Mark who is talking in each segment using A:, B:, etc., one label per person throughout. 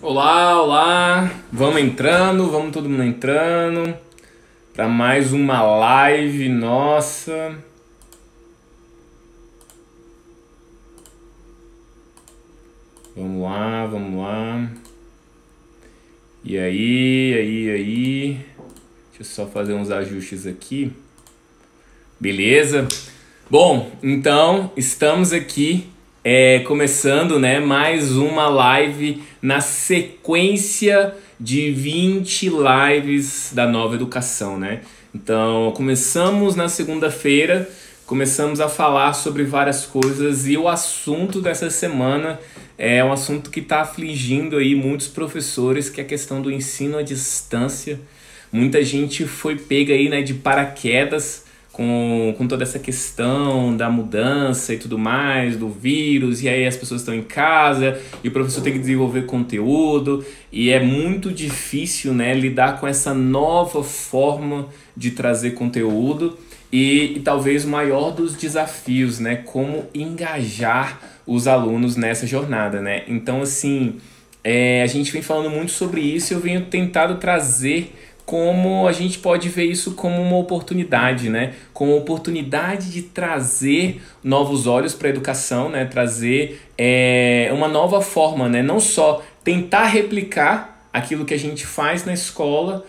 A: Olá, olá, vamos entrando, vamos todo mundo entrando para mais uma live nossa. Vamos lá, vamos lá. E aí. Deixa eu só fazer uns ajustes aqui. Beleza? Bom, então estamos aqui começando, né, mais uma live na sequência de 20 lives da Nova Educação, né? Então, começamos na segunda-feira, começamos a falar sobre várias coisas e o assunto dessa semana é um assunto que está afligindo aí muitos professores, que é a questão do ensino à distância. Muita gente foi pega aí, né, de paraquedas com toda essa questão da mudança e tudo mais, do vírus, e aí as pessoas estão em casa e o professor tem que desenvolver conteúdo e é muito difícil, né, lidar com essa nova forma de trazer conteúdo e talvez o maior dos desafios, né, como engajar os alunos nessa jornada, né? Então, assim, a gente vem falando muito sobre isso e eu venho tentado trazer como a gente pode ver isso como uma oportunidade, né? Como uma oportunidade de trazer novos olhos para a educação, né? Trazer uma nova forma, né? Não só tentar replicar aquilo que a gente faz na escola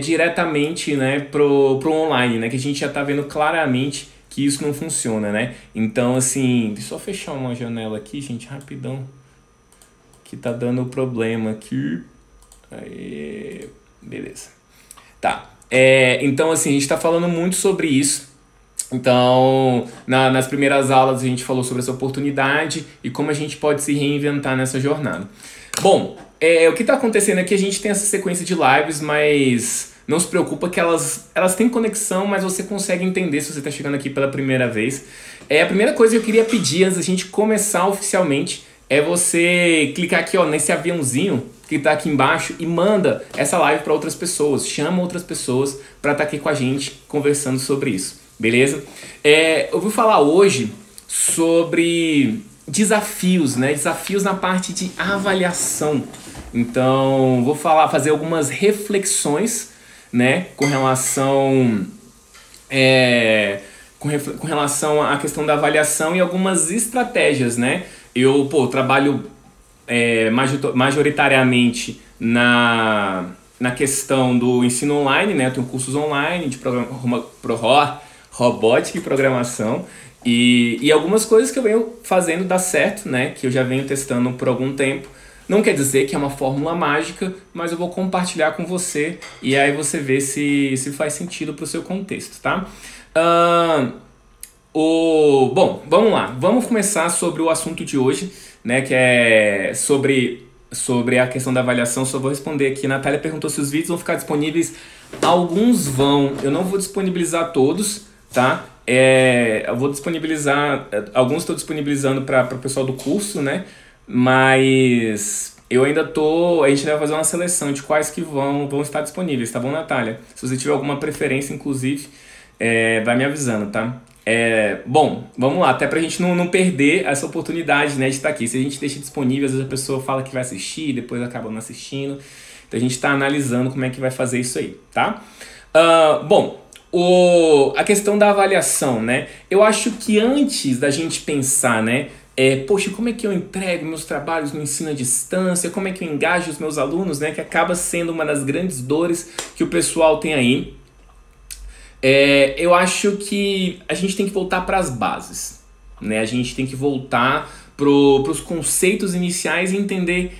A: diretamente, né, pro online, né? Que a gente já está vendo claramente que isso não funciona, né? Então, assim, deixa eu só fechar uma janela aqui, gente, rapidão, que tá dando problema aqui. Aí, beleza. Tá, então assim, a gente está falando muito sobre isso. Então, nas primeiras aulas a gente falou sobre essa oportunidade e como a gente pode se reinventar nessa jornada. Bom, o que está acontecendo é que a gente tem essa sequência de lives, mas não se preocupa que elas têm conexão, mas você consegue entender se você está chegando aqui pela primeira vez. A primeira coisa que eu queria pedir antes da gente começar oficialmente é você clicar aqui, ó, nesse aviãozinho que tá aqui embaixo e manda essa live para outras pessoas, chama outras pessoas para estar aqui com a gente conversando sobre isso, beleza? Eu vou falar hoje sobre desafios, né? Desafios na parte de avaliação. Então, vou fazer algumas reflexões, né, com relação com relação à questão da avaliação e algumas estratégias, né? Eu trabalho majoritariamente na questão do ensino online, né? Eu tenho cursos online de robótica e programação e algumas coisas que eu venho fazendo dar certo, né? Que eu já venho testando por algum tempo. Não quer dizer que é uma fórmula mágica, mas eu vou compartilhar com você e aí você vê se faz sentido para o seu contexto, tá? Bom, vamos lá. Vamos começar sobre o assunto de hoje, né, que é sobre a questão da avaliação. Só vou responder aqui. A Natália perguntou se os vídeos vão ficar disponíveis. Alguns vão. Eu não vou disponibilizar todos, tá? Eu vou disponibilizar... Alguns estou disponibilizando para o pessoal do curso, né? Mas eu ainda tô... A gente vai fazer uma seleção de quais que vão estar disponíveis, tá bom, Natália? Se você tiver alguma preferência, inclusive, vai me avisando, tá? Bom, vamos lá, até pra gente não perder essa oportunidade, né, de estar aqui. Se a gente deixa disponível, às vezes a pessoa fala que vai assistir, depois acaba não assistindo. Então a gente está analisando como é que vai fazer isso aí, tá? Bom, a questão da avaliação, né? Eu acho que antes da gente pensar, né, poxa, como é que eu entrego meus trabalhos no ensino à distância? Como é que eu engajo os meus alunos, né? Que acaba sendo uma das grandes dores que o pessoal tem aí. Eu acho que a gente tem que voltar para as bases, né? A gente tem que voltar para os conceitos iniciais e entender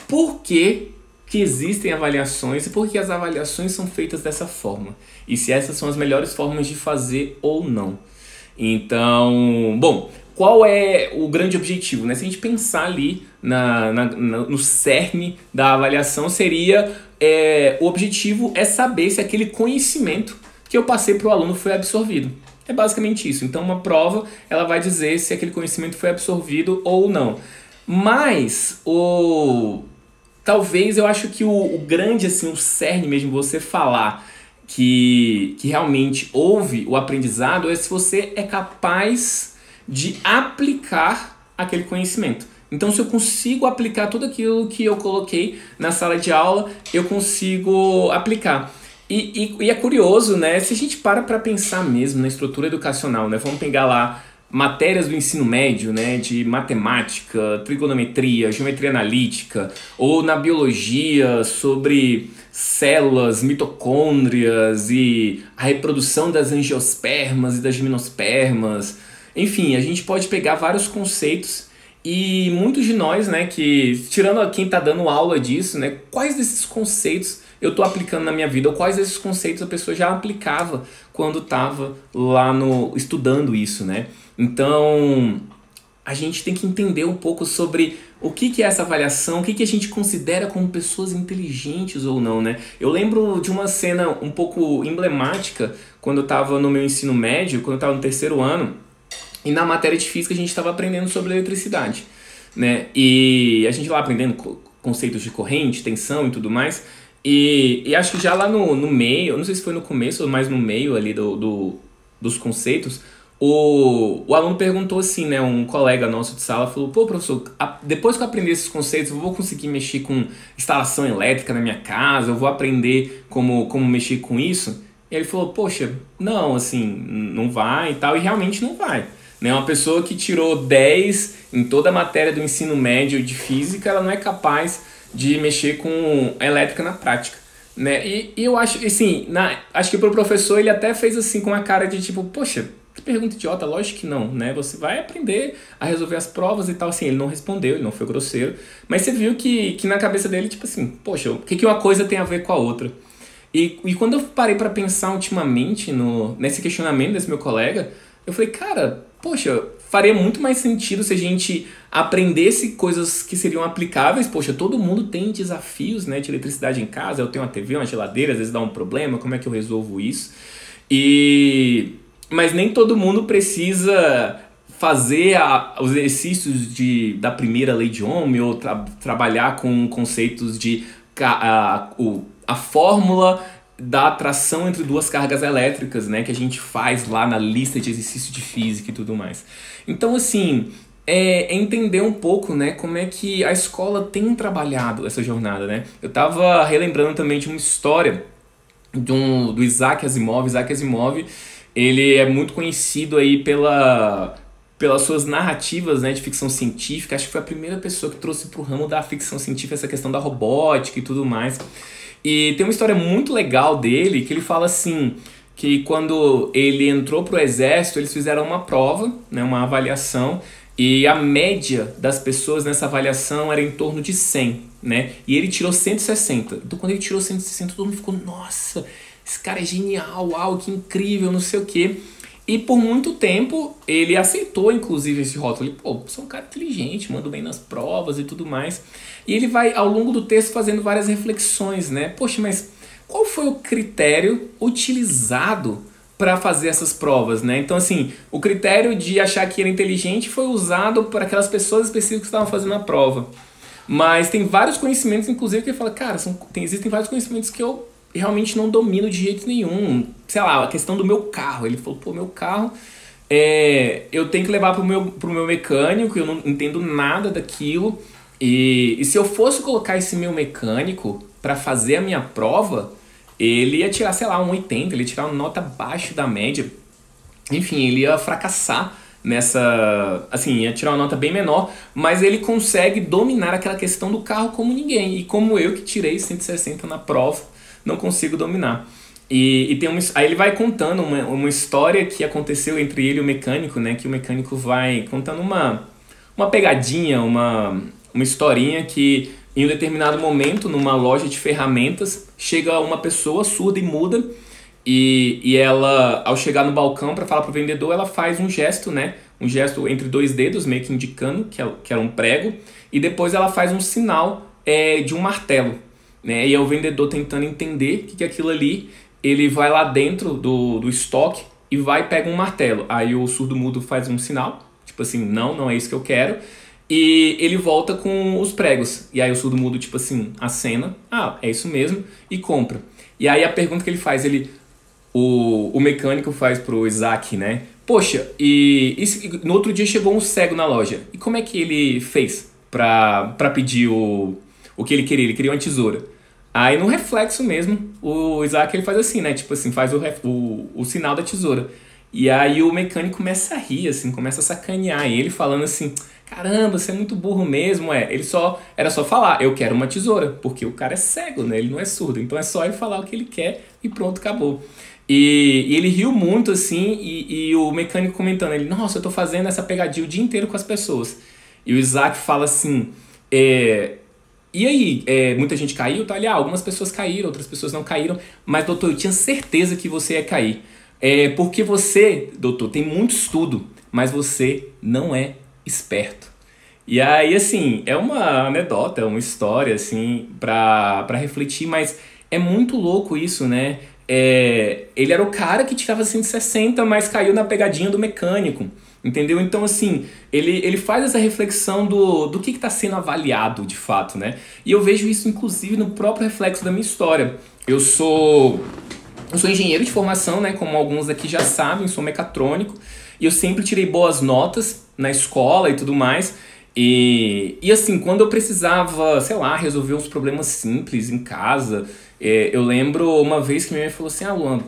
A: por que existem avaliações e por que as avaliações são feitas dessa forma. E se essas são as melhores formas de fazer ou não. Então, bom, qual é o grande objetivo, né? Se a gente pensar ali no cerne da avaliação, seria o objetivo é saber se aquele conhecimento que eu passei para o aluno foi absorvido. É basicamente isso. Então, uma prova, ela vai dizer se aquele conhecimento foi absorvido ou não. Mas, talvez eu acho que o grande, assim, o cerne mesmo, você falar que realmente houve o aprendizado, é se você é capaz de aplicar aquele conhecimento. Então, se eu consigo aplicar tudo aquilo que eu coloquei na sala de aula, eu consigo aplicar. E é curioso, né? Se a gente para pensar mesmo na estrutura educacional, né? Vamos pegar lá matérias do ensino médio, né? De matemática, trigonometria, geometria analítica, ou na biologia sobre células, mitocôndrias e a reprodução das angiospermas e das gimnospermas. Enfim, a gente pode pegar vários conceitos e muitos de nós, né, que tirando quem está dando aula disso, né, quais desses conceitos eu estou aplicando na minha vida, ou quais desses conceitos a pessoa já aplicava quando estava lá estudando isso, né? Então, a gente tem que entender um pouco sobre o que é essa avaliação, o que a gente considera como pessoas inteligentes ou não, né? Eu lembro de uma cena um pouco emblemática quando eu estava no meu ensino médio, quando eu estava no terceiro ano, e na matéria de física a gente estava aprendendo sobre eletricidade, né? E a gente lá aprendendo conceitos de corrente, tensão e tudo mais. E acho que já lá no meio, não sei se foi no começo ou mais no meio ali dos conceitos, o aluno perguntou assim, né? Um colega nosso de sala falou: pô, professor, depois que eu aprender esses conceitos, eu vou conseguir mexer com instalação elétrica na minha casa, eu vou aprender como mexer com isso? E ele falou: poxa, não, assim, não vai e tal, e realmente não vai. Né? Uma pessoa que tirou 10 em toda a matéria do ensino médio de física, ela não é capaz de mexer com a elétrica na prática. Né? E eu acho, assim, acho que pro professor ele até fez assim com a cara de tipo, poxa, que pergunta idiota, lógico que não, né? Você vai aprender a resolver as provas e tal, assim, ele não respondeu, ele não foi grosseiro, mas você viu que na cabeça dele, tipo assim, poxa, o que uma coisa tem a ver com a outra? E quando eu parei para pensar ultimamente nesse questionamento desse meu colega, eu falei, cara, poxa, faria muito mais sentido se a gente aprendesse coisas que seriam aplicáveis. Poxa, todo mundo tem desafios, né, de eletricidade em casa. Eu tenho uma TV, uma geladeira, às vezes dá um problema, como é que eu resolvo isso? Mas nem todo mundo precisa fazer os exercícios da primeira lei de Ohm ou trabalhar com conceitos de a fórmula da atração entre duas cargas elétricas, né, que a gente faz lá na lista de exercício de física e tudo mais. Então, assim, é entender um pouco, né, como é que a escola tem trabalhado essa jornada, né? Eu tava relembrando também de uma história do Isaac Asimov. Isaac Asimov, ele é muito conhecido aí pelas suas narrativas, né, de ficção científica. Acho que foi a primeira pessoa que trouxe para o ramo da ficção científica essa questão da robótica e tudo mais. E tem uma história muito legal dele, que ele fala assim, que quando ele entrou pro exército, eles fizeram uma prova, né, uma avaliação, e a média das pessoas nessa avaliação era em torno de 100, né? E ele tirou 160. Então quando ele tirou 160, todo mundo ficou, nossa, esse cara é genial, uau, que incrível, não sei o quê. E por muito tempo ele aceitou, inclusive, esse rótulo. Ele, pô, sou um cara inteligente, mando bem nas provas e tudo mais. E ele vai, ao longo do texto, fazendo várias reflexões, né? Poxa, mas qual foi o critério utilizado para fazer essas provas, né? Então, assim, o critério de achar que era inteligente foi usado por aquelas pessoas específicas que estavam fazendo a prova. Mas tem vários conhecimentos, inclusive, que ele fala, cara, existem vários conhecimentos que eu realmente não domino de jeito nenhum. Sei lá, a questão do meu carro. Ele falou, pô, meu carro, eu tenho que levar pro meu mecânico, eu não entendo nada daquilo. E se eu fosse colocar esse meu mecânico para fazer a minha prova, ele ia tirar, sei lá, um 80, ele ia tirar uma nota abaixo da média. Enfim, ele ia fracassar nessa... Assim, ia tirar uma nota bem menor, mas ele consegue dominar aquela questão do carro como ninguém. E como eu, que tirei 160 na prova, não consigo dominar. E aí ele vai contando uma história que aconteceu entre ele e o mecânico, né? Que o mecânico vai contando uma pegadinha, uma historinha que em um determinado momento, numa loja de ferramentas, chega uma pessoa surda e muda e ela, ao chegar no balcão para falar pro vendedor, ela faz um gesto, né? Um gesto entre dois dedos, meio que indicando que era um prego, e depois ela faz um sinal de um martelo, né? E é o vendedor tentando entender o que é aquilo ali. Ele vai lá dentro do estoque e vai e pega um martelo. Aí o surdo-mudo faz um sinal, tipo assim, não é isso que eu quero. E ele volta com os pregos. E aí o surdo-mudo, tipo assim, acena, é isso mesmo, e compra. E aí a pergunta que ele faz, o mecânico faz pro Isaac, né? Poxa, no outro dia chegou um cego na loja. E como é que ele fez pra pedir o que ele queria. Ele queria uma tesoura. Aí no reflexo mesmo, o Isaac ele faz assim, né? Tipo assim, faz o sinal da tesoura. E aí o mecânico começa a rir, assim, começa a sacanear ele, falando assim, caramba, você é muito burro mesmo, era só falar, eu quero uma tesoura, porque o cara é cego, né? Ele não é surdo, então é só ele falar o que ele quer e pronto, acabou. E ele riu muito, assim, e o mecânico comentando, ele, nossa, eu tô fazendo essa pegadinha o dia inteiro com as pessoas. E o Isaac fala assim, e aí, muita gente caiu? Tá ali, algumas pessoas caíram, outras pessoas não caíram, mas doutor, eu tinha certeza que você ia cair. Porque você, doutor, tem muito estudo, mas você não é esperto. E aí, assim, é uma anedota, é uma história, assim, pra refletir, mas é muito louco isso, né? Ele era o cara que tirava 160, mas caiu na pegadinha do mecânico, entendeu? Então, assim, ele faz essa reflexão do que está sendo avaliado, de fato, né? E eu vejo isso, inclusive, no próprio reflexo da minha história. Eu sou engenheiro de formação, né? Como alguns aqui já sabem, sou mecatrônico. E eu sempre tirei boas notas na escola e tudo mais. E assim, quando eu precisava, sei lá, resolver uns problemas simples em casa, eu lembro uma vez que minha mãe falou assim, Luan,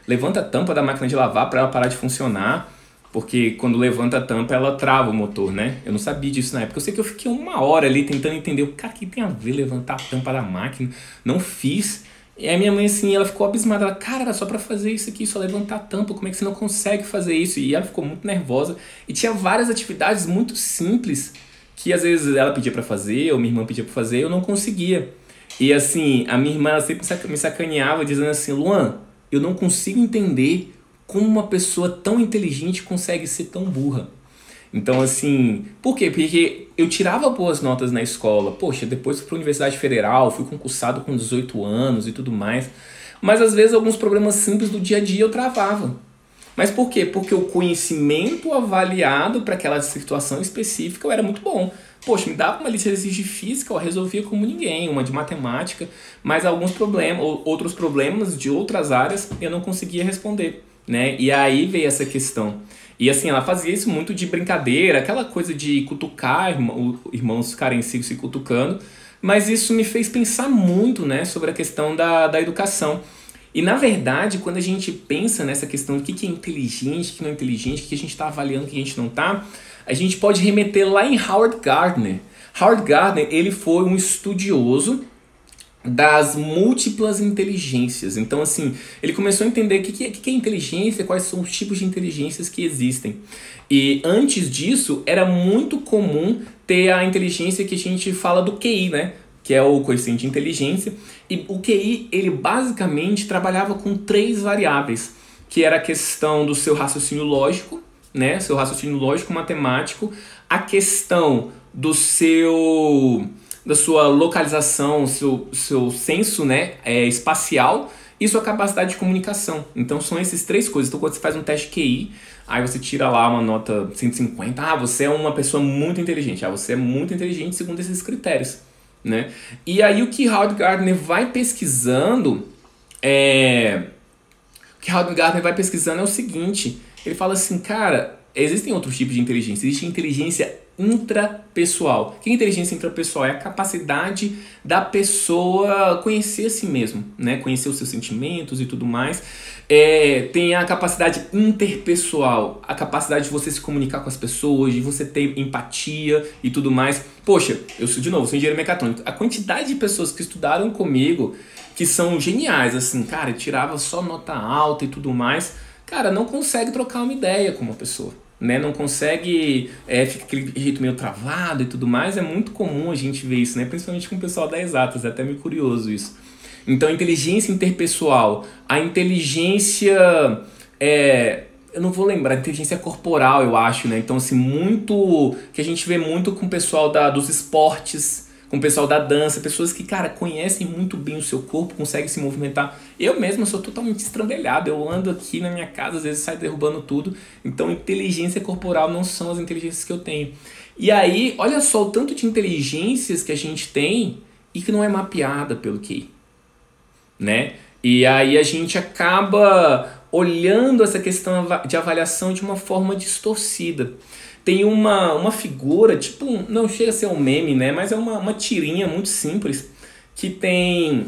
A: levanta a tampa da máquina de lavar para ela parar de funcionar. Porque quando levanta a tampa, ela trava o motor, né? Eu não sabia disso na época. Eu sei que eu fiquei uma hora ali tentando entender o que tem a ver levantar a tampa da máquina. Não fiz. E aí minha mãe, assim, ela ficou abismada. Ela, cara, era só pra fazer isso aqui, só levantar a tampa. Como é que você não consegue fazer isso? E ela ficou muito nervosa. E tinha várias atividades muito simples que às vezes ela pedia pra fazer, ou minha irmã pedia pra fazer, eu não conseguia. E assim, a minha irmã ela sempre me sacaneava, dizendo assim, Luan, eu não consigo entender como uma pessoa tão inteligente consegue ser tão burra. Então, assim, por quê? Porque eu tirava boas notas na escola. Poxa, depois fui para a Universidade Federal, fui concursado com 18 anos e tudo mais. Mas, às vezes, alguns problemas simples do dia a dia eu travava. Mas por quê? Porque o conhecimento avaliado para aquela situação específica era muito bom. Poxa, me dava uma lista de exercícios de física, eu resolvia como ninguém, uma de matemática, mas alguns problemas, outros problemas de outras áreas eu não conseguia responder, né? E aí veio essa questão. E assim, ela fazia isso muito de brincadeira, aquela coisa de cutucar, irmãos ficarem se cutucando, mas isso me fez pensar muito, né, sobre a questão da educação. E na verdade, quando a gente pensa nessa questão do que é inteligente, o que não é inteligente, o que a gente está avaliando, o que a gente não está, a gente pode remeter lá em Howard Gardner. Howard Gardner, ele foi um estudioso das múltiplas inteligências. Então, assim, ele começou a entender o que é inteligência, quais são os tipos de inteligências que existem. E antes disso, era muito comum ter a inteligência que a gente fala do QI, né? Que é o coeficiente de inteligência. E o QI, ele basicamente trabalhava com 3 variáveis, que era a questão do seu raciocínio lógico, né? Seu raciocínio lógico matemático, a questão da sua localização, seu senso, né, espacial e sua capacidade de comunicação. Então são essas 3 coisas. Então quando você faz um teste QI, aí você tira lá uma nota 150, você é uma pessoa muito inteligente, você é muito inteligente segundo esses critérios, né? E aí o que Howard Gardner vai pesquisando é o seguinte, ele fala assim, cara, existem outros tipos de inteligência, existe inteligência intrapessoal. O que é inteligência intrapessoal? É a capacidade da pessoa conhecer a si mesmo, né? Conhecer os seus sentimentos e tudo mais. Tem a capacidade interpessoal, a capacidade de você se comunicar com as pessoas, de você ter empatia e tudo mais. Poxa, eu sou engenheiro mecatrônico. A quantidade de pessoas que estudaram comigo, que são geniais, assim, cara, tirava só nota alta e tudo mais, cara, não consegue trocar uma ideia com uma pessoa, né? Não consegue, fica aquele jeito meio travado e tudo mais. É muito comum a gente ver isso, né? Principalmente com o pessoal da exatas, é até meio curioso isso. Então, a inteligência interpessoal, a inteligência, eu não vou lembrar, a inteligência corporal, eu acho, né? Então, assim, muito, que a gente vê muito com o pessoal dos esportes, com o pessoal da dança, pessoas que, cara, conhecem muito bem o seu corpo, conseguem se movimentar. Eu mesmo sou totalmente estrambelhado, eu ando aqui na minha casa, às vezes saio derrubando tudo. Então, inteligência corporal não são as inteligências que eu tenho. E aí, olha só o tanto de inteligências que a gente tem e que não é mapeada pelo QI, né? E aí a gente acaba olhando essa questão de avaliação de uma forma distorcida. tem uma figura, tipo, não chega a ser um meme, né? Mas é uma tirinha muito simples, que tem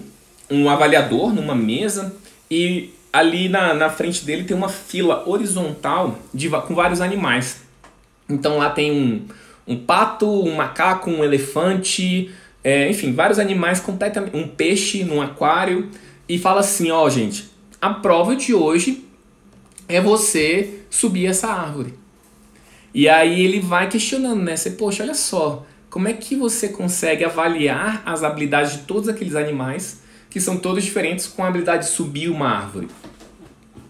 A: um avaliador numa mesa e ali na frente dele tem uma fila horizontal com vários animais. Então lá tem um pato, um macaco, um elefante, enfim, vários animais completamente, um peixe num aquário, e fala assim, ó, gente, a prova de hoje é você subir essa árvore. E aí ele vai questionando, né? Você, poxa, olha só, como é que você consegue avaliar as habilidades de todos aqueles animais, que são todos diferentes, com a habilidade de subir uma árvore?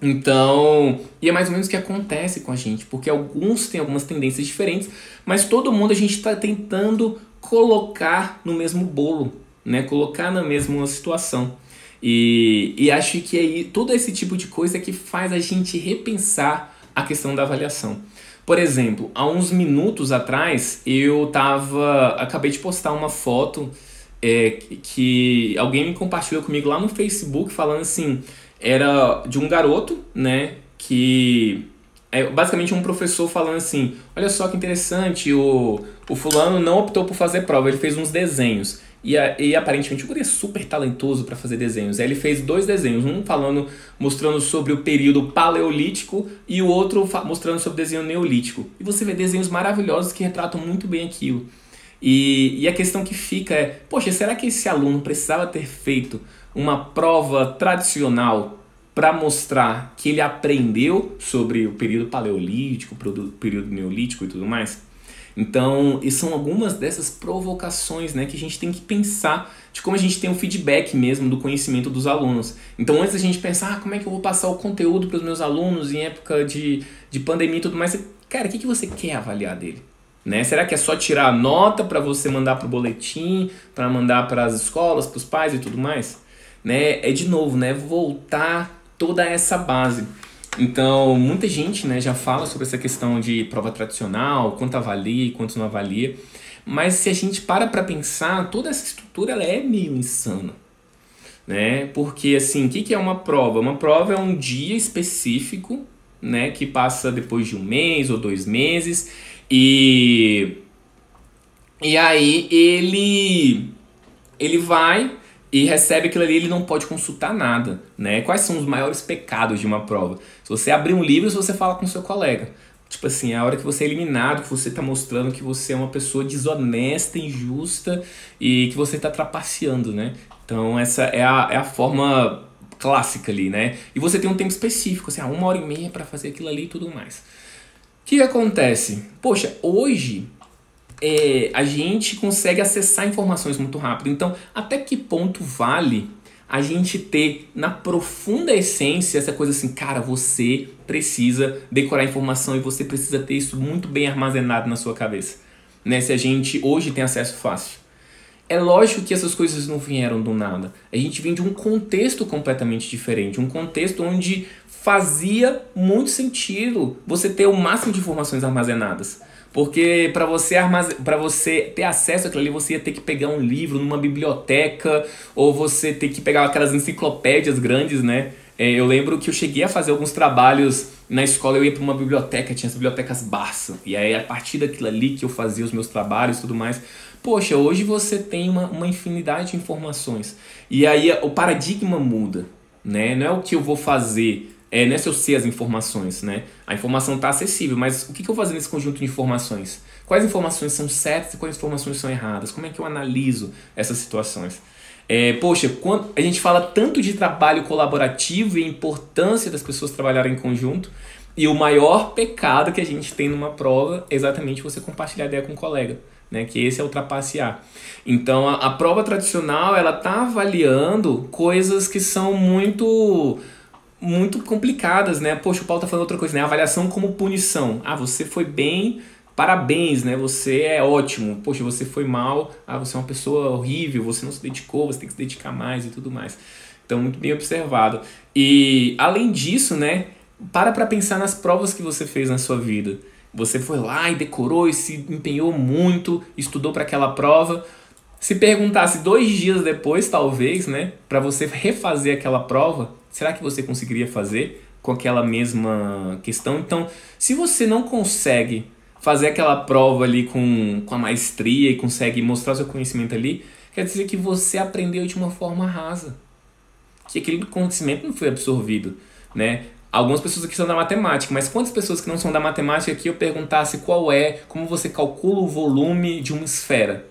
A: Então, e é mais ou menos o que acontece com a gente, porque alguns têm algumas tendências diferentes, mas todo mundo a gente está tentando colocar no mesmo bolo, né? Colocar na mesma situação. E acho que aí todo esse tipo de coisa é que faz a gente repensar a questão da avaliação. Por exemplo, há uns minutos atrás acabei de postar uma foto que alguém me compartilhou comigo lá no Facebook, falando assim, era de um garoto, né, que basicamente um professor falando assim, olha só que interessante, o fulano não optou por fazer prova, ele fez uns desenhos. E aparentemente o guri é super talentoso para fazer desenhos. Aí ele fez 2 desenhos, um mostrando sobre o período paleolítico e o outro mostrando sobre o desenho neolítico. E você vê desenhos maravilhosos que retratam muito bem aquilo. E a questão que fica é, poxa, será que esse aluno precisava ter feito uma prova tradicional para mostrar que ele aprendeu sobre o período paleolítico, o período neolítico e tudo mais? Então, e são algumas dessas provocações, né, que a gente tem que pensar de como a gente tem um feedback mesmo do conhecimento dos alunos. Então, antes da gente pensar, como é que eu vou passar o conteúdo para os meus alunos em época de pandemia e tudo mais, cara, o que você quer avaliar dele? Né? Será que é só tirar a nota para você mandar para o boletim, para mandar para as escolas, para os pais e tudo mais? Né? É de novo, né, voltar toda essa base. Então, muita gente, né, já fala sobre essa questão de prova tradicional, quanto avalia e quanto não avalia. Mas se a gente para pensar, toda essa estrutura ela é meio insana. Né? Porque, assim, o que é uma prova? Uma prova é um dia específico, né, que passa depois de 1 mês ou 2 meses. E aí ele vai e recebe aquilo ali, ele não pode consultar nada, né? Quais são os maiores pecados de uma prova? Se você abrir um livro, se você fala com seu colega. Tipo assim, a hora que você é eliminado, que você está mostrando que você é uma pessoa desonesta, injusta e que você está trapaceando, né? Então essa é a forma clássica ali, né? E você tem um tempo específico, assim, 1h30 para fazer aquilo ali e tudo mais. O que acontece? Poxa, hoje a gente consegue acessar informações muito rápido. Então, até que ponto vale a gente ter na profunda essência essa coisa assim, cara, você precisa decorar informação e você precisa ter isso muito bem armazenado na sua cabeça, né? Se a gente hoje tem acesso fácil. É lógico que essas coisas não vieram do nada. A gente vem de um contexto completamente diferente, um contexto onde fazia muito sentido você ter o máximo de informações armazenadas. Porque para você ter acesso àquilo ali, você ia ter que pegar um livro numa biblioteca, ou você ter que pegar aquelas enciclopédias grandes, né? Eu lembro que eu cheguei a fazer alguns trabalhos na escola, eu ia para uma biblioteca, tinha as bibliotecas Barça, e aí a partir daquilo ali que eu fazia os meus trabalhos e tudo mais. Poxa, hoje você tem uma infinidade de informações. E aí o paradigma muda, né? Não é o que eu vou fazer, não é se eu sei as informações, né? A informação está acessível, mas o que eu vou fazer nesse conjunto de informações? Quais informações são certas e quais informações são erradas? Como é que eu analiso essas situações? Poxa, quando a gente fala tanto de trabalho colaborativo e a importância das pessoas trabalharem em conjunto, e o maior pecado que a gente tem numa prova é exatamente você compartilhar ideia com um colega, né? Que esse é o trapacear. Então, a prova tradicional, ela está avaliando coisas que são muito complicadas, né? Poxa, o Paulo tá falando outra coisa, né? Avaliação como punição. Ah, você foi bem, parabéns, né? Você é ótimo. Poxa, você foi mal. Ah, você é uma pessoa horrível, você não se dedicou, você tem que se dedicar mais e tudo mais. Então, muito bem observado. E, além disso, né? Para pensar nas provas que você fez na sua vida. Você foi lá e decorou e se empenhou muito, estudou para aquela prova. Se perguntasse 2 dias depois, talvez, né? Para você refazer aquela prova, será que você conseguiria fazer com aquela mesma questão? Então, se você não consegue fazer aquela prova ali com a maestria e consegue mostrar seu conhecimento ali, quer dizer que você aprendeu de uma forma rasa. Que aquele conhecimento não foi absorvido, né? Algumas pessoas aqui são da matemática, mas quantas pessoas que não são da matemática aqui eu perguntasse como você calcula o volume de uma esfera?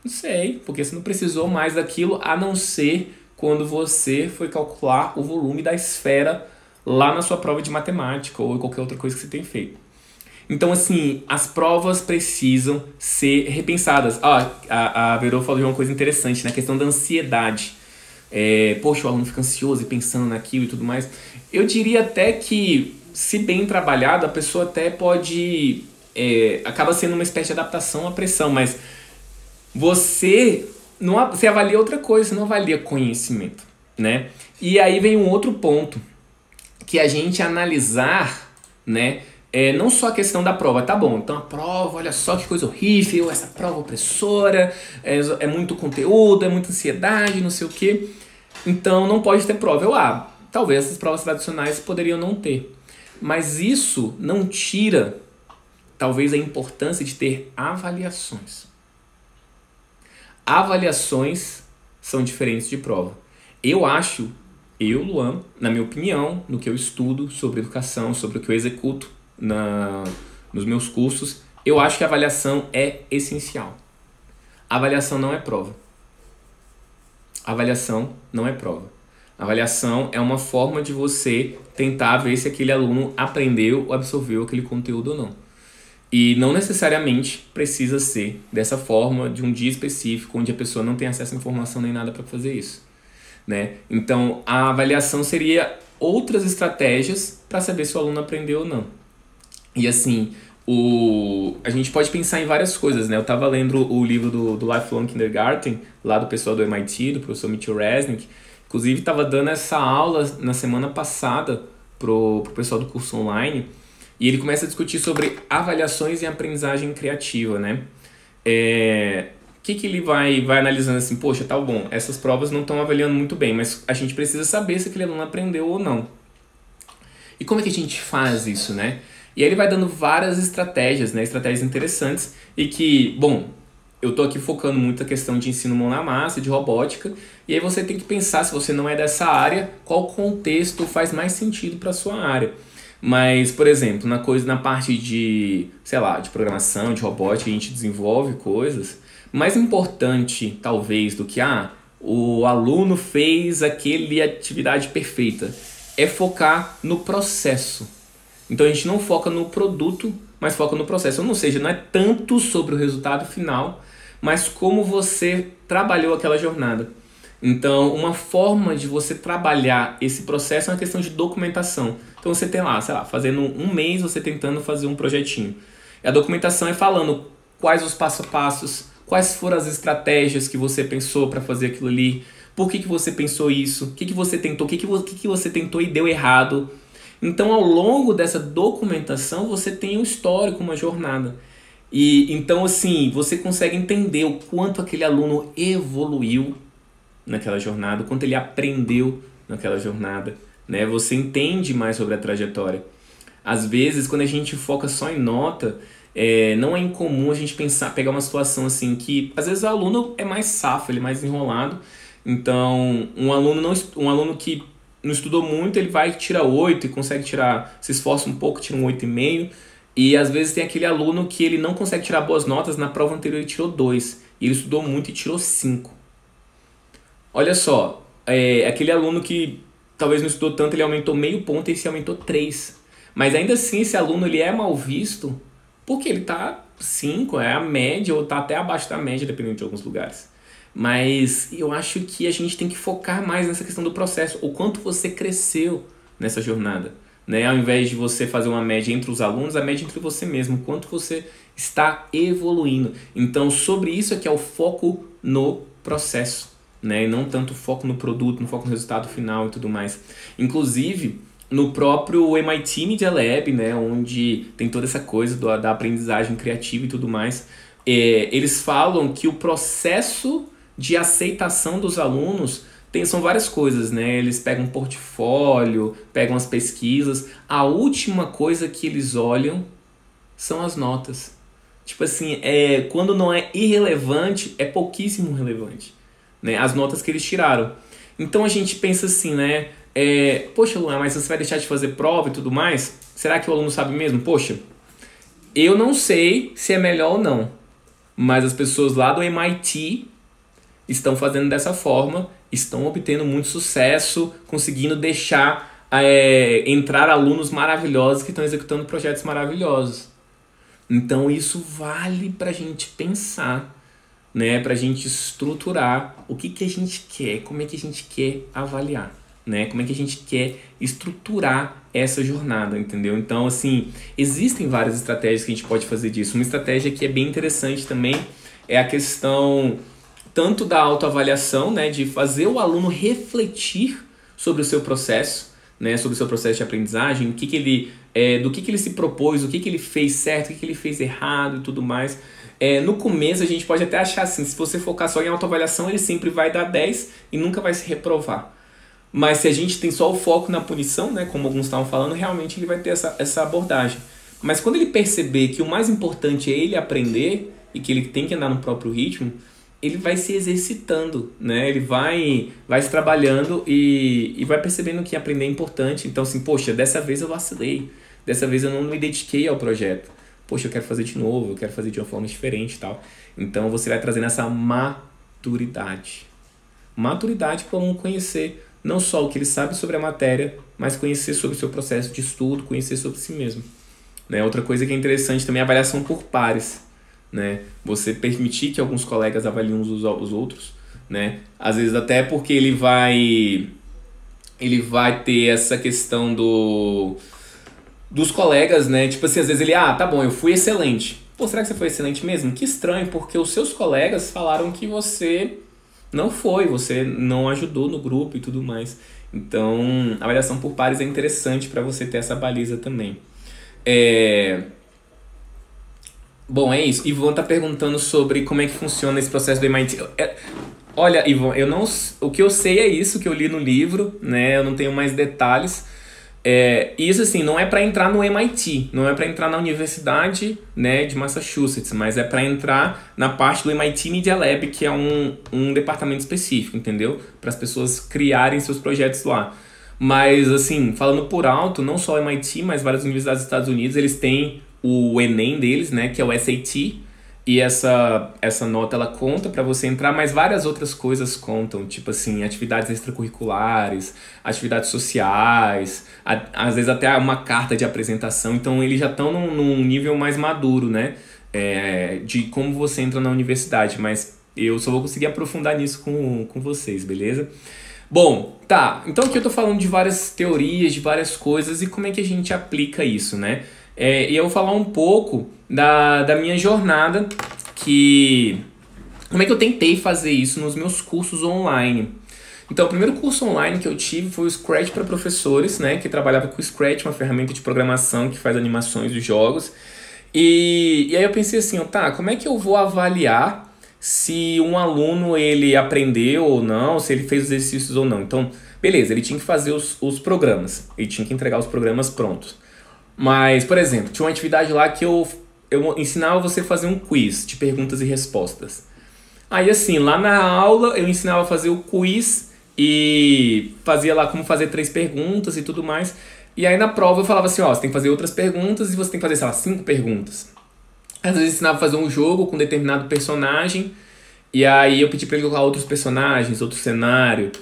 A: Não sei, porque você não precisou mais daquilo a não ser quando você foi calcular o volume da esfera lá na sua prova de matemática ou qualquer outra coisa que você tenha feito. Então, assim, as provas precisam ser repensadas. A Verô falou de uma coisa interessante, na questão da ansiedade. Poxa, o aluno fica ansioso e pensando naquilo e tudo mais. Eu diria até que, se bem trabalhado, a pessoa até pode... acaba sendo uma espécie de adaptação à pressão, mas você avalia outra coisa, você não avalia conhecimento, né? E aí vem um outro ponto, que a gente analisar, né? Não só a questão da prova, tá bom, então a prova, olha só que coisa horrível, essa prova opressora, é muito conteúdo, é muita ansiedade, não sei o quê. Então não pode ter prova. Talvez essas provas tradicionais poderiam não ter. Mas isso não tira, talvez, a importância de ter avaliações. Avaliações são diferentes de prova. Luan, na minha opinião, no que eu estudo sobre educação, sobre o que eu executo nos meus cursos, eu acho que a avaliação é essencial. A avaliação não é prova. A avaliação não é prova. A avaliação é uma forma de você tentar ver se aquele aluno aprendeu ou absorveu aquele conteúdo ou não. E não necessariamente precisa ser dessa forma, de um dia específico, onde a pessoa não tem acesso à informação nem nada para fazer isso, né? Então, a avaliação seria outras estratégias para saber se o aluno aprendeu ou não. E assim, a gente pode pensar em várias coisas, né? Eu estava lendo o livro do Lifelong Kindergarten, lá do pessoal do MIT, do professor Mitchell Resnick. Inclusive, estava dando essa aula na semana passada pro pessoal do curso online. E ele começa a discutir sobre avaliações e aprendizagem criativa, né? Que ele vai analisando assim, poxa, tá bom, essas provas não estão avaliando muito bem, mas a gente precisa saber se aquele aluno aprendeu ou não. E como é que a gente faz isso, né? E aí ele vai dando várias estratégias, né? Estratégias interessantes e que, bom, eu tô aqui focando muito a questão de ensino mão na massa, de robótica, e aí você tem que pensar, se você não é dessa área, qual contexto faz mais sentido para sua área. Mas, por exemplo, na parte de, sei lá, de programação, de robótica, a gente desenvolve coisas. Mais importante, talvez, do que o aluno fez aquela atividade perfeita, é focar no processo. Então a gente não foca no produto, mas foca no processo. Ou seja, não é tanto sobre o resultado final, mas como você trabalhou aquela jornada. Então, uma forma de você trabalhar esse processo é uma questão de documentação. Então, você tem lá, sei lá, fazendo um mês, você tentando fazer um projetinho. E a documentação é falando quais os passo a passos, quais foram as estratégias que você pensou para fazer aquilo ali, por que você pensou isso, o que você tentou, o que você tentou e deu errado. Então, ao longo dessa documentação, você tem um histórico, uma jornada. E então, assim, você consegue entender o quanto aquele aluno evoluiu naquela jornada, o quanto ele aprendeu naquela jornada, né? Você entende mais sobre a trajetória. Às vezes, quando a gente foca só em nota, não é incomum a gente pegar uma situação assim que, às vezes, o aluno é mais safo, ele é mais enrolado. Então, um aluno que não estudou muito, ele vai tirar 8 e consegue tirar, se esforça um pouco, tira um 8,5. E às vezes tem aquele aluno que ele não consegue tirar boas notas, na prova anterior ele tirou 2. E ele estudou muito e tirou 5. Olha só, aquele aluno que talvez não estudou tanto, ele aumentou meio ponto e esse aumentou 3. Mas ainda assim esse aluno ele é mal visto porque ele tá 5, é a média ou tá até abaixo da média, dependendo de alguns lugares. Mas eu acho que a gente tem que focar mais nessa questão do processo, o quanto você cresceu nessa jornada, né? Ao invés de você fazer uma média entre os alunos, a média entre você mesmo, o quanto você está evoluindo. Então, sobre isso é que é o foco no processo, né? E não tanto foco no produto, no foco no resultado final e tudo mais. Inclusive, no próprio MIT Media Lab, né, onde tem toda essa coisa da aprendizagem criativa e tudo mais, eles falam que o processo de aceitação dos alunos são várias coisas, né? Eles pegam um portfólio, pegam as pesquisas. A última coisa que eles olham são as notas. Tipo assim, quando não é irrelevante, é pouquíssimo relevante, né? As notas que eles tiraram. Então a gente pensa assim, né? Poxa, Luan, mas você vai deixar de fazer prova e tudo mais? Será que o aluno sabe mesmo? Poxa, eu não sei se é melhor ou não, mas as pessoas lá do MIT estão fazendo dessa forma, estão obtendo muito sucesso, conseguindo deixar entrar alunos maravilhosos que estão executando projetos maravilhosos. Então isso vale para a gente pensar, né? Para a gente estruturar o que a gente quer, como é que a gente quer avaliar, né? Como é que a gente quer estruturar essa jornada, entendeu? Então, assim, existem várias estratégias que a gente pode fazer disso. Uma estratégia que é bem interessante também é a questão tanto da autoavaliação, né? De fazer o aluno refletir sobre o seu processo, né? Sobre o seu processo de aprendizagem, do que ele se propôs, o que ele fez certo, o que ele fez errado e tudo mais. No começo a gente pode até achar assim, se você focar só em autoavaliação, ele sempre vai dar 10 e nunca vai se reprovar. Mas se a gente tem só o foco na punição, né, como alguns estavam falando, realmente ele vai ter essa abordagem. Mas quando ele perceber que o mais importante é ele aprender e que ele tem que andar no próprio ritmo, ele vai se exercitando, né? Ele vai se trabalhando e vai percebendo que aprender é importante. Então assim, poxa, dessa vez eu vacilei, dessa vez eu não me dediquei ao projeto. Poxa, eu quero fazer de novo, eu quero fazer de uma forma diferente e tal. Então você vai trazendo essa maturidade. Maturidade para o aluno conhecer não só o que ele sabe sobre a matéria, mas conhecer sobre o seu processo de estudo, conhecer sobre si mesmo. Né? Outra coisa que é interessante também é a avaliação por pares. Né? Você permitir que alguns colegas avaliem uns os outros. Né? Às vezes até porque ele vai ter essa questão dos colegas, né? Tipo assim, às vezes ele, tá bom, eu fui excelente. Pô, será que você foi excelente mesmo? Que estranho, porque os seus colegas falaram que você não foi, você não ajudou no grupo e tudo mais. Então, a avaliação por pares é interessante para você ter essa baliza também. Bom, é isso. Ivan tá perguntando sobre como é que funciona esse processo do MIT. Olha, Ivan, o que eu sei é isso que eu li no livro, né? Eu não tenho mais detalhes. Isso assim, não é para entrar no MIT, não é para entrar na universidade, né, de Massachusetts, mas é para entrar na parte do MIT Media Lab, que é um departamento específico, entendeu? Para as pessoas criarem seus projetos lá. Mas assim, falando por alto, não só o MIT, mas várias universidades dos Estados Unidos, eles têm o Enem deles, né, que é o SAT, e essa nota ela conta para você entrar, mas várias outras coisas contam, tipo assim, atividades extracurriculares, atividades sociais, às vezes até uma carta de apresentação. Então eles já estão num nível mais maduro, né, de como você entra na universidade, mas eu só vou conseguir aprofundar nisso com vocês, beleza? Bom, tá, então aqui eu tô falando de várias teorias, de várias coisas e como é que a gente aplica isso, né? E eu vou falar um pouco da minha jornada, como é que eu tentei fazer isso nos meus cursos online. Então, o primeiro curso online que eu tive foi o Scratch para professores, né, que trabalhava com o Scratch, uma ferramenta de programação que faz animações de jogos. E aí eu pensei assim, como é que eu vou avaliar se um aluno ele aprendeu ou não, se ele fez os exercícios ou não. Então, beleza, ele tinha que fazer os programas, ele tinha que entregar os programas prontos. Mas, por exemplo, tinha uma atividade lá que eu ensinava você a fazer um quiz de perguntas e respostas. Aí, assim, lá na aula eu ensinava a fazer o quiz e fazia lá como fazer 3 perguntas e tudo mais. E aí na prova eu falava assim, você tem que fazer outras perguntas e você tem que fazer, sei lá, 5 perguntas. Às vezes eu ensinava a fazer um jogo com determinado personagem e aí eu pedi pra ele colocar outros personagens, outro cenário.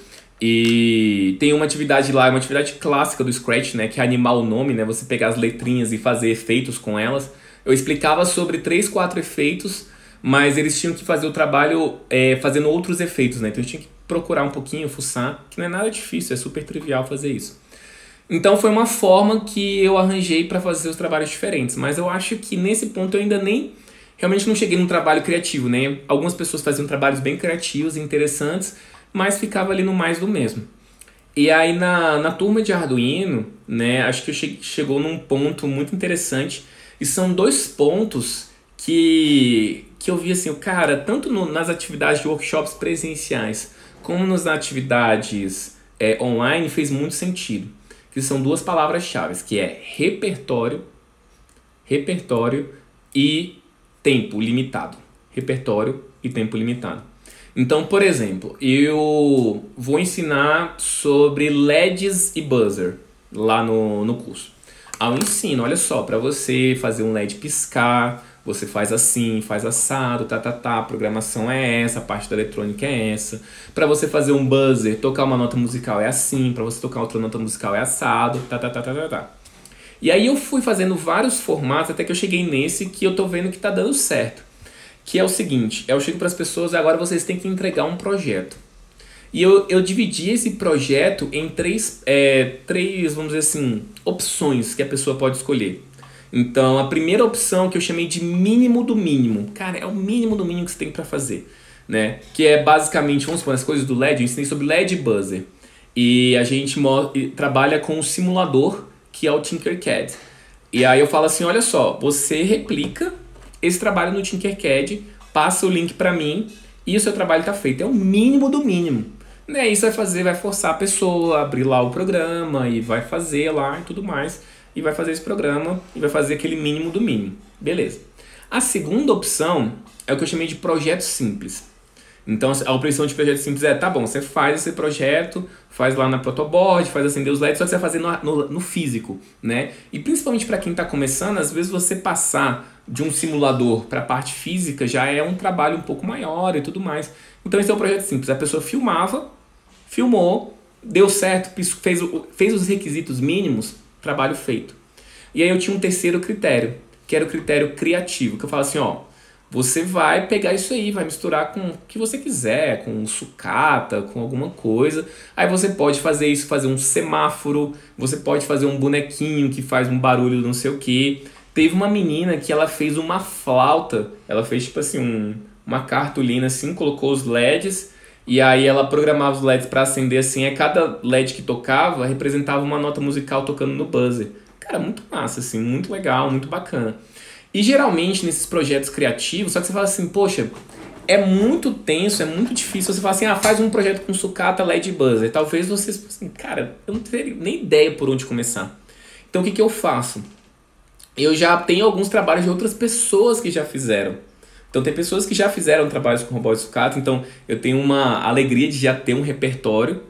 A: E tem uma atividade lá, uma atividade clássica do Scratch, né, que é animar o nome, né, você pegar as letrinhas e fazer efeitos com elas. Eu explicava sobre 3, 4 efeitos, mas eles tinham que fazer o trabalho fazendo outros efeitos, né, então eu tinha que procurar um pouquinho, fuçar, que não é nada difícil, é super trivial fazer isso. Então foi uma forma que eu arranjei para fazer os trabalhos diferentes, mas eu acho que nesse ponto eu ainda realmente não cheguei num trabalho criativo, né, algumas pessoas faziam trabalhos bem criativos e interessantes, mas ficava ali no mais do mesmo. E aí na turma de Arduino, né, acho que chegou num ponto muito interessante, e são 2 pontos que eu vi assim, cara, tanto nas atividades de workshops presenciais, como nas atividades online, fez muito sentido. Que são 2 palavras-chave, que é repertório repertório e tempo limitado. Repertório e tempo limitado. Então, por exemplo, eu vou ensinar sobre LEDs e buzzer lá no curso. Ao ensino, olha só, para você fazer um LED piscar, você faz assim, faz assado, a programação é essa, a parte da eletrônica é essa. Para você fazer um buzzer, tocar uma nota musical é assim, para você tocar outra nota musical é assado, E aí eu fui fazendo vários formatos até que eu cheguei nesse que eu tô vendo que tá dando certo. Que é o seguinte, eu chego para as pessoas, agora vocês têm que entregar um projeto. E eu dividi esse projeto em três, vamos dizer assim, opções que a pessoa pode escolher. Então, a primeira opção que eu chamei de mínimo do mínimo. Cara, é o mínimo do mínimo que você tem para fazer, né? Que é basicamente, vamos supor, as coisas do LED, eu ensinei sobre LED e buzzer. E a gente trabalha com um simulador, que é o Tinkercad. E aí eu falo assim, olha só, você replica esse trabalho no Tinkercad, passa o link para mim e o seu trabalho está feito. É o mínimo do mínimo. Né? Isso vai forçar a pessoa a abrir lá o programa e vai fazer lá e tudo mais. E vai fazer esse programa e vai fazer aquele mínimo do mínimo. Beleza. A segunda opção é o que eu chamei de projeto simples. Então a opção de projeto simples é, tá bom, você faz esse projeto, faz lá na protoboard, faz acender os LEDs, só que você vai fazer no físico, né? E principalmente para quem está começando, às vezes você passar de um simulador para a parte física já é um trabalho um pouco maior e tudo mais. Então esse é o projeto simples. A pessoa filmou, deu certo, fez os requisitos mínimos, trabalho feito. E aí eu tinha um terceiro critério, que era o critério criativo, que eu falo assim, ó, você vai pegar isso aí, vai misturar com o que você quiser, com sucata, com alguma coisa. Aí você pode fazer isso, fazer um semáforo, você pode fazer um bonequinho que faz um barulho não sei o que. Teve uma menina que ela fez uma flauta, ela fez tipo assim uma cartolina assim, colocou os LEDs e aí ela programava os LEDs para acender assim, a cada LED que tocava representava uma nota musical tocando no buzzer. Cara, muito massa assim, muito legal, muito bacana. E geralmente nesses projetos criativos, só que você fala assim, poxa, é muito tenso, é muito difícil. Você fala assim, faz um projeto com sucata, LED e buzzer. Talvez você, assim, cara, eu não teria nem ideia por onde começar. Então o que eu faço? Eu já tenho alguns trabalhos de outras pessoas que já fizeram. Então tem pessoas que já fizeram trabalhos com robô de sucata, então eu tenho uma alegria de já ter um repertório.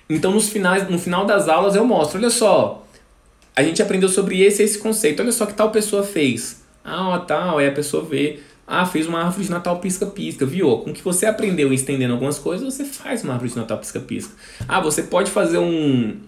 A: Então no final das aulas eu mostro, olha só, a gente aprendeu sobre esse conceito, olha só que tal pessoa fez. Tal, aí a pessoa vê, fez uma árvore de Natal pisca-pisca, viu? Com que você aprendeu estendendo algumas coisas, você faz uma árvore de Natal pisca-pisca. Você pode fazer um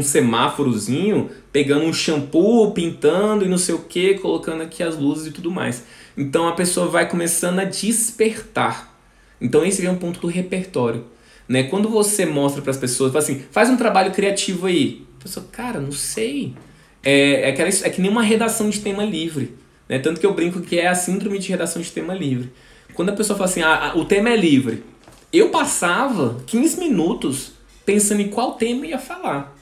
A: semáforozinho, pegando um shampoo, pintando e não sei o que, colocando aqui as luzes e tudo mais. Então a pessoa vai começando a despertar. Então esse é um ponto do repertório. Né? Quando você mostra para as pessoas, fala assim, faz um trabalho criativo aí. A pessoa, cara, não sei. É que nem uma redação de tema livre. Né? Tanto que eu brinco que é a síndrome de redação de tema livre. Quando a pessoa fala assim, o tema é livre. Eu passava 15 minutos pensando em qual tema ia falar.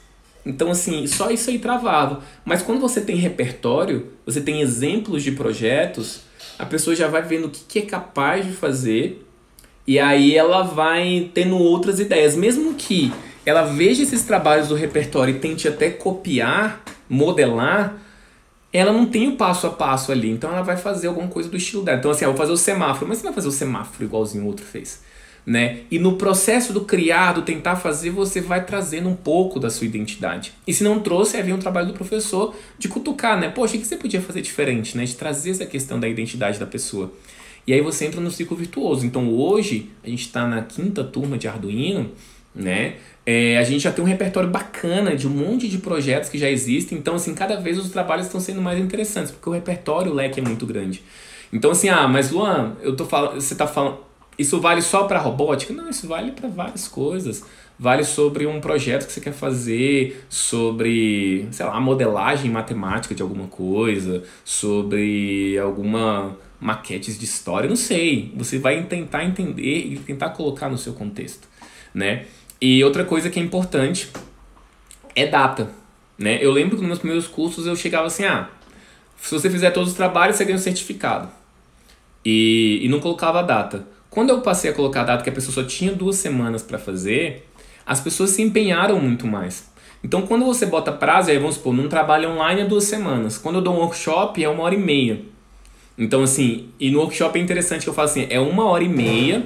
A: Então, assim, só isso aí travava. Mas quando você tem repertório, você tem exemplos de projetos, a pessoa já vai vendo o que é capaz de fazer e aí ela vai tendo outras ideias. Mesmo que ela veja esses trabalhos do repertório e tente até copiar, modelar, ela não tem o passo a passo ali. Então ela vai fazer alguma coisa do estilo dela. Então, assim, eu vou fazer o semáforo. Mas você vai fazer o semáforo igualzinho o outro fez. Né? E no processo do criar, do tentar fazer, você vai trazendo um pouco da sua identidade. E se não trouxe, aí vem um trabalho do professor de cutucar, né? Poxa, o que você podia fazer diferente, né? De trazer essa questão da identidade da pessoa. E aí você entra no ciclo virtuoso. Então hoje, a gente está na 5ª turma de Arduino, né? A gente já tem um repertório bacana de um monte de projetos que já existem. Então, assim, cada vez os trabalhos estão sendo mais interessantes, porque o repertório, o leque é muito grande. Então, assim, mas Luan, você está falando... Isso vale só para robótica? Não, isso vale para várias coisas. Vale sobre um projeto que você quer fazer, sobre, sei lá, a modelagem matemática de alguma coisa, sobre alguma maquetes de história, não sei. Você vai tentar entender e tentar colocar no seu contexto, né? E outra coisa que é importante é data, né? Eu lembro que nos meus primeiros cursos eu chegava assim, se você fizer todos os trabalhos, você ganha um certificado. E não colocava a data. Quando eu passei a colocar a data que a pessoa só tinha 2 semanas para fazer, as pessoas se empenharam muito mais. Então, quando você bota prazo, aí vamos supor, num trabalho online é 2 semanas. Quando eu dou um workshop, é 1h30. Então, assim, e no workshop é interessante que eu falo assim, é 1h30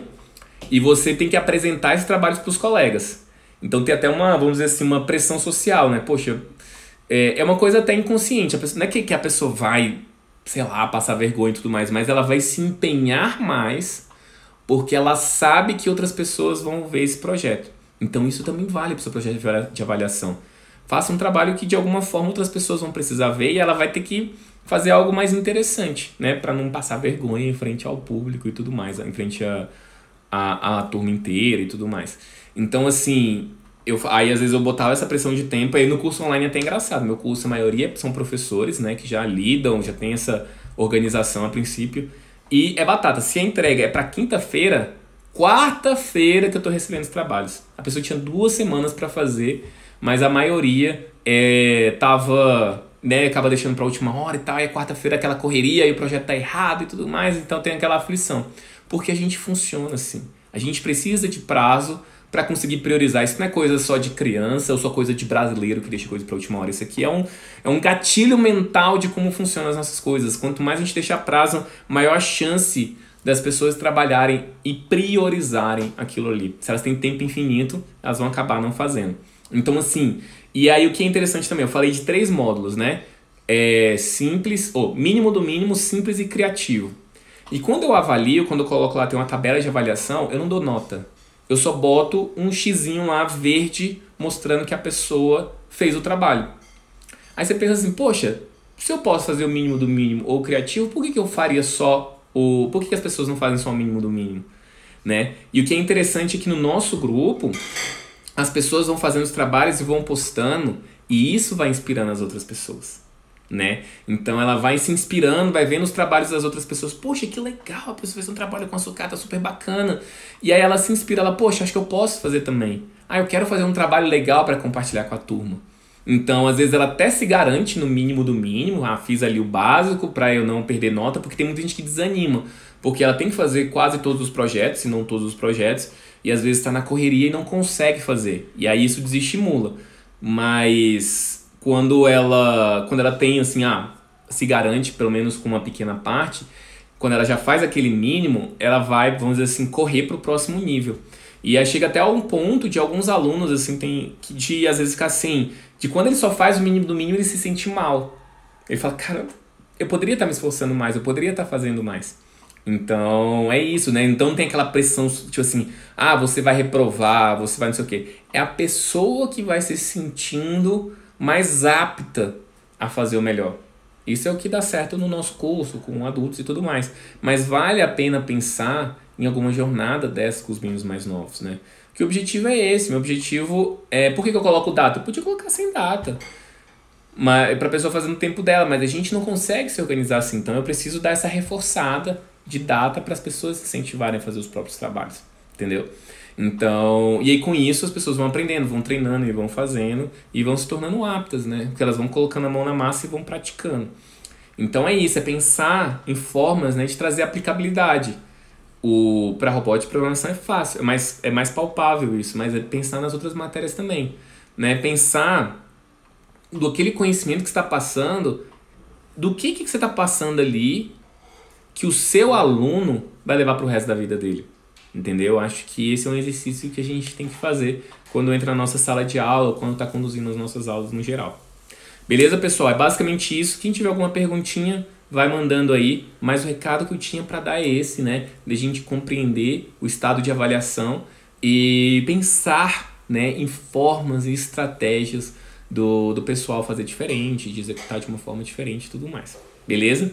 A: e você tem que apresentar esses trabalhos para os colegas. Então tem até uma, vamos dizer assim, uma pressão social, né? Poxa, é uma coisa até inconsciente. A pessoa, não é que a pessoa vai, sei lá, passar vergonha e tudo mais, mas ela vai se empenhar mais porque ela sabe que outras pessoas vão ver esse projeto. Então isso também vale para o seu projeto de avaliação. Faça um trabalho que de alguma forma outras pessoas vão precisar ver e ela vai ter que fazer algo mais interessante, né? Para não passar vergonha em frente ao público e tudo mais, em frente a turma inteira e tudo mais. Então, assim, aí às vezes eu botava essa pressão de tempo, aí no curso online é até engraçado. Meu curso, a maioria são professores, né? Que já lidam, já tem essa organização a princípio. E é batata. Se a entrega é para quinta-feira, quarta-feira que eu tô recebendo os trabalhos. A pessoa tinha 2 semanas para fazer, mas a maioria tava, né, acaba deixando para a última hora e tal, e quarta-feira aquela correria e o projeto tá errado e tudo mais, então tem aquela aflição. Porque a gente funciona assim. A gente precisa de prazo para conseguir priorizar. Isso não é coisa só de criança ou só coisa de brasileiro que deixa coisa para a última hora. Isso aqui é um gatilho mental de como funcionam as nossas coisas. Quanto mais a gente deixar prazo, maior a chance das pessoas trabalharem e priorizarem aquilo ali. Se elas têm tempo infinito, elas vão acabar não fazendo. Então, assim, e aí o que é interessante também, eu falei de 3 módulos, né? Simples, mínimo do mínimo, simples e criativo. E quando eu avalio, quando eu coloco lá, tem uma tabela de avaliação, eu não dou nota. Eu só boto um xizinho lá verde mostrando que a pessoa fez o trabalho. Aí você pensa assim, poxa, se eu posso fazer o mínimo do mínimo ou o criativo, por que eu faria só por que as pessoas não fazem só o mínimo do mínimo? Né? E o que é interessante é que no nosso grupo, as pessoas vão fazendo os trabalhos e vão postando, e isso vai inspirando as outras pessoas. Né? Então ela vai se inspirando, vai vendo os trabalhos das outras pessoas. Poxa, que legal, a pessoa fez um trabalho com a sucata super bacana. E aí ela se inspira, ela, poxa, acho que eu posso fazer também. Eu quero fazer um trabalho legal para compartilhar com a turma. Então, às vezes ela até se garante no mínimo do mínimo. Fiz ali o básico para eu não perder nota, porque tem muita gente que desanima. Porque ela tem que fazer quase todos os projetos, se não todos os projetos, e às vezes está na correria e não consegue fazer. E aí isso desestimula. Mas quando ela tem assim, se garante pelo menos com uma pequena parte, quando ela já faz aquele mínimo, ela vai, vamos dizer assim, correr para o próximo nível. E aí chega até a um ponto de alguns alunos, assim, de às vezes ficar assim, de quando ele só faz o mínimo do mínimo, ele se sente mal. Ele fala, cara, eu poderia estar me esforçando mais, eu poderia estar fazendo mais. Então, é isso, né? Então tem aquela pressão, tipo assim, você vai reprovar, você vai não sei o quê. É a pessoa que vai se sentindo mais apta a fazer o melhor. Isso é o que dá certo no nosso curso, com adultos e tudo mais. Mas vale a pena pensar em alguma jornada dessa com os meninos mais novos, né? Que o objetivo é esse. Meu objetivo é... Por que eu coloco data? Eu podia colocar sem data. Mas, pra pessoa fazer no tempo dela. Mas a gente não consegue se organizar assim. Então eu preciso dar essa reforçada de data para as pessoas se incentivarem a fazer os próprios trabalhos. Entendeu? Então, e aí com isso as pessoas vão aprendendo, vão treinando e vão fazendo e vão se tornando aptas, né? Porque elas vão colocando a mão na massa e vão praticando. Então é isso, é pensar em formas, né, de trazer aplicabilidade. Para robótica e programação é fácil, é mais palpável isso, mas é pensar nas outras matérias também. Né? Pensar do aquele conhecimento que você está passando, do que você está passando ali que o seu aluno vai levar para o resto da vida dele. Entendeu? Acho que esse é um exercício que a gente tem que fazer quando entra na nossa sala de aula, quando está conduzindo as nossas aulas no geral. Beleza, pessoal? É basicamente isso. Quem tiver alguma perguntinha, vai mandando aí. Mas o recado que eu tinha para dar é esse, né? De a gente compreender o estado de avaliação e pensar, né, em formas e estratégias do pessoal fazer diferente, de executar de uma forma diferente e tudo mais. Beleza?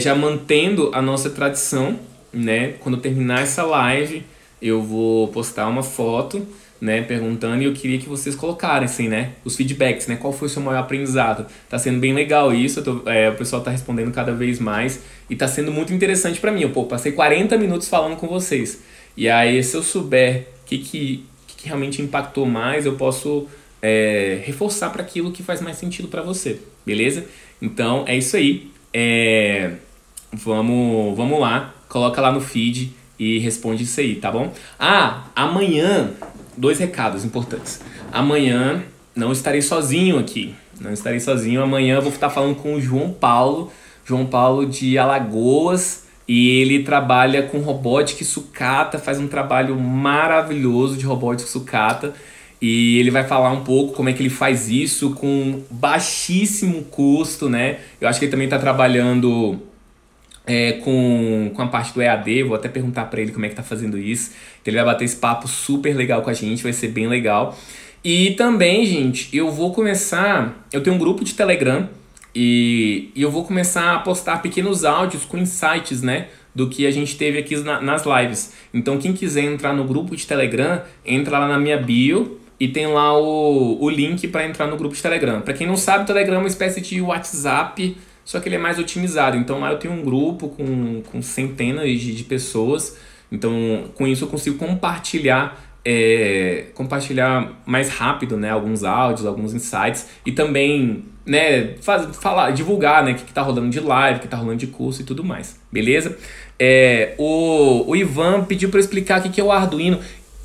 A: Já mantendo a nossa tradição, né? Quando eu terminar essa live, eu vou postar uma foto, né, perguntando, e eu queria que vocês colocarem assim, né, os feedbacks, né, qual foi o seu maior aprendizado. Tá sendo bem legal isso, o pessoal tá respondendo cada vez mais e tá sendo muito interessante para mim. Eu passei 40 minutos falando com vocês. E aí, se eu souber o que realmente impactou mais, eu posso reforçar para aquilo que faz mais sentido para você, beleza? Então, é isso aí. Vamos lá. Coloca lá no feed e responde isso aí, tá bom? Amanhã, 2 recados importantes. Amanhã não estarei sozinho aqui. Não estarei sozinho. Amanhã eu vou estar falando com o João Paulo de Alagoas. E ele trabalha com robótica e sucata, faz um trabalho maravilhoso de robótica e sucata. E ele vai falar um pouco como é que ele faz isso com baixíssimo custo, né? Eu acho que ele também está trabalhando com a parte do EAD, vou até perguntar para ele como é que tá fazendo isso. Então ele vai bater esse papo super legal com a gente, vai ser bem legal. E também, gente, eu tenho um grupo de Telegram e eu vou começar a postar pequenos áudios com insights, né, do que a gente teve aqui nas lives. Então quem quiser entrar no grupo de Telegram, entra lá na minha bio e tem lá o link para entrar no grupo de Telegram. Para quem não sabe, o Telegram é uma espécie de WhatsApp, só que ele é mais otimizado. Então lá eu tenho um grupo com centenas de pessoas. Então com isso eu consigo compartilhar mais rápido, né, alguns áudios, alguns insights e também, né, divulgar, né, o que tá rolando de live, o que tá rolando de curso e tudo mais, beleza? O Ivan pediu para eu explicar o que é o Arduino.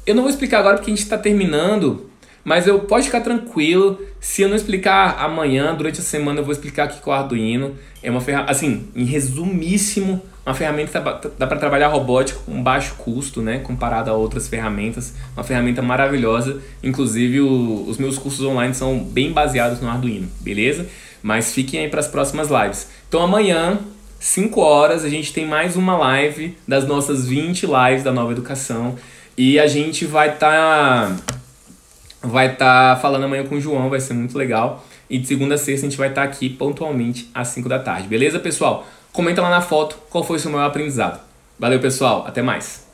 A: Eu não vou explicar agora porque a gente está terminando, mas pode ficar tranquilo. Se eu não explicar amanhã, durante a semana eu vou explicar o que é o Arduino. É uma ferramenta, assim, em resumíssimo, uma ferramenta que dá para trabalhar robótica com baixo custo, né, comparado a outras ferramentas. Uma ferramenta maravilhosa. Inclusive, os meus cursos online são bem baseados no Arduino, beleza? Mas fiquem aí para as próximas lives. Então amanhã, 5 horas, a gente tem mais uma live das nossas 20 lives da Nova Educação. E a gente vai estar falando amanhã com o João, vai ser muito legal. E de segunda a sexta a gente vai estar aqui pontualmente às 5 da tarde. Beleza, pessoal? Comenta lá na foto qual foi o seu maior aprendizado. Valeu, pessoal. Até mais.